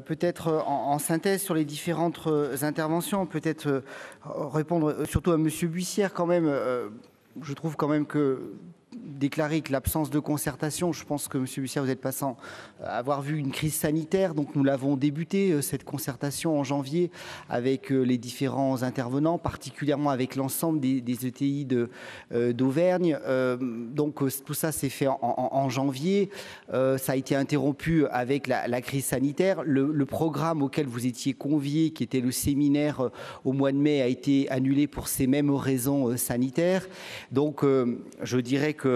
peut-être en synthèse sur les différentes interventions, peut-être répondre surtout à Monsieur Buissière quand même. Je trouve quand même que déclarer que l'absence de concertation, je pense que Monsieur Buissière, vous êtes passant avoir vu une crise sanitaire, donc nous l'avons débuté cette concertation en janvier avec les différents intervenants, particulièrement avec l'ensemble des ETI d'Auvergne. Donc tout ça s'est fait en janvier. Ça a été interrompu avec la crise sanitaire. Le programme auquel vous étiez conviés, qui était le séminaire au mois de mai, a été annulé pour ces mêmes raisons sanitaires. Donc je dirais que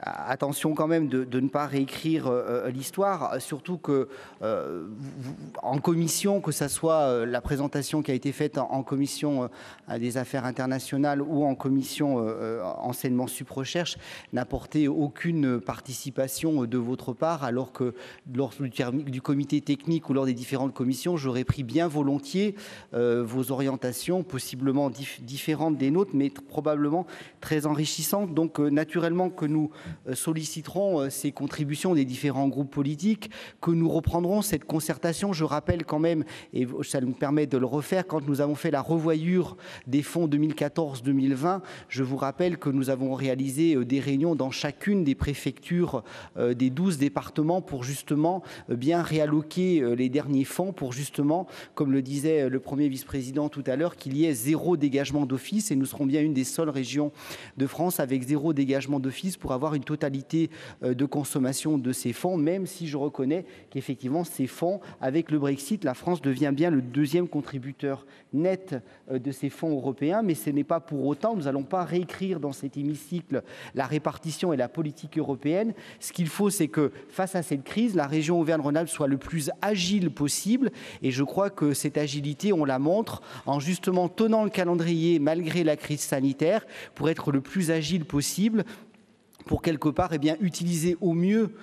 attention quand même de ne pas réécrire l'histoire, surtout que en commission, que ça soit la présentation qui a été faite en commission des affaires internationales ou en commission enseignement sup recherche, n'apportait aucune participation de votre part, alors que lors du comité technique ou lors des différentes commissions, j'aurais pris bien volontiers vos orientations, possiblement différentes des nôtres, mais probablement très enrichissantes. Donc naturellement que nous solliciterons ces contributions des différents groupes politiques, que nous reprendrons cette concertation. Je rappelle quand même, et ça nous permet de le refaire, quand nous avons fait la revoyure des fonds 2014-2020, je vous rappelle que nous avons réalisé des réunions dans chacune des préfectures des 12 départements pour justement bien réalloquer les derniers fonds, pour justement, comme le disait le premier vice-président tout à l'heure, qu'il y ait zéro dégagement d'office, et nous serons bien une des seules régions de France avec zéro dégagement d'office pour avoir une totalité de consommation de ces fonds, même si je reconnais qu'effectivement ces fonds, avec le Brexit, la France devient bien le deuxième contributeur net de ces fonds européens, mais ce n'est pas pour autant, nous n'allons pas réécrire dans cet hémicycle la répartition et la politique européenne. Ce qu'il faut, c'est que face à cette crise, la région Auvergne-Rhône-Alpes soit le plus agile possible, et je crois que cette agilité, on la montre en justement tenant le calendrier malgré la crise sanitaire pour être le plus agile possible, pour quelque part utiliser au mieux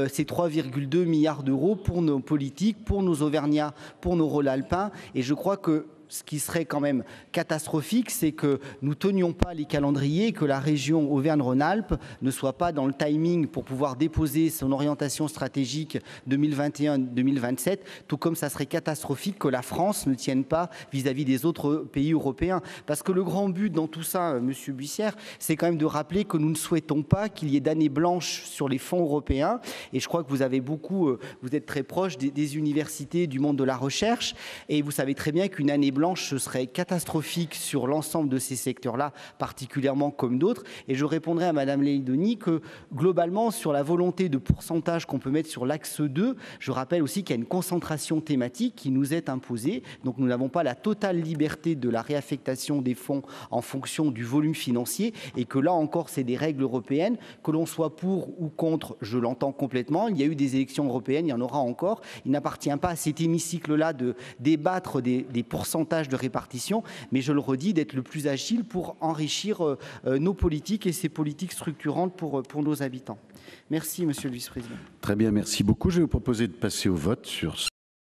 ces 3,2 milliards d'euros pour nos politiques, pour nos Auvergnats, pour nos Rhône-Alpins. Et je crois que ce qui serait quand même catastrophique, c'est que nous ne tenions pas les calendriers, que la région Auvergne-Rhône-Alpes ne soit pas dans le timing pour pouvoir déposer son orientation stratégique 2021-2027, tout comme ça serait catastrophique que la France ne tienne pas vis-à-vis des autres pays européens. Parce que le grand but dans tout ça, Monsieur Buissière, c'est quand même de rappeler que nous ne souhaitons pas qu'il y ait d'année blanche sur les fonds européens. Et je crois que vous avez beaucoup, vous êtes très proche des universités, du monde de la recherche, et vous savez très bien qu'une année blanche, ce serait catastrophique sur l'ensemble de ces secteurs-là, particulièrement comme d'autres. Et je répondrai à Madame Leïdoni que globalement, sur la volonté de pourcentage qu'on peut mettre sur l'axe 2, je rappelle aussi qu'il y a une concentration thématique qui nous est imposée. Donc nous n'avons pas la totale liberté de la réaffectation des fonds en fonction du volume financier, et que là encore, c'est des règles européennes. Que l'on soit pour ou contre, je l'entends complètement. Il y a eu des élections européennes, il y en aura encore. Il n'appartient pas à cet hémicycle-là de débattre des pourcentages de répartition, mais je le redis, d'être le plus agile pour enrichir nos politiques et ces politiques structurantes pour nos habitants. Merci, Monsieur le Vice-président. Très bien, merci beaucoup. Je vais vous proposer de passer au vote sur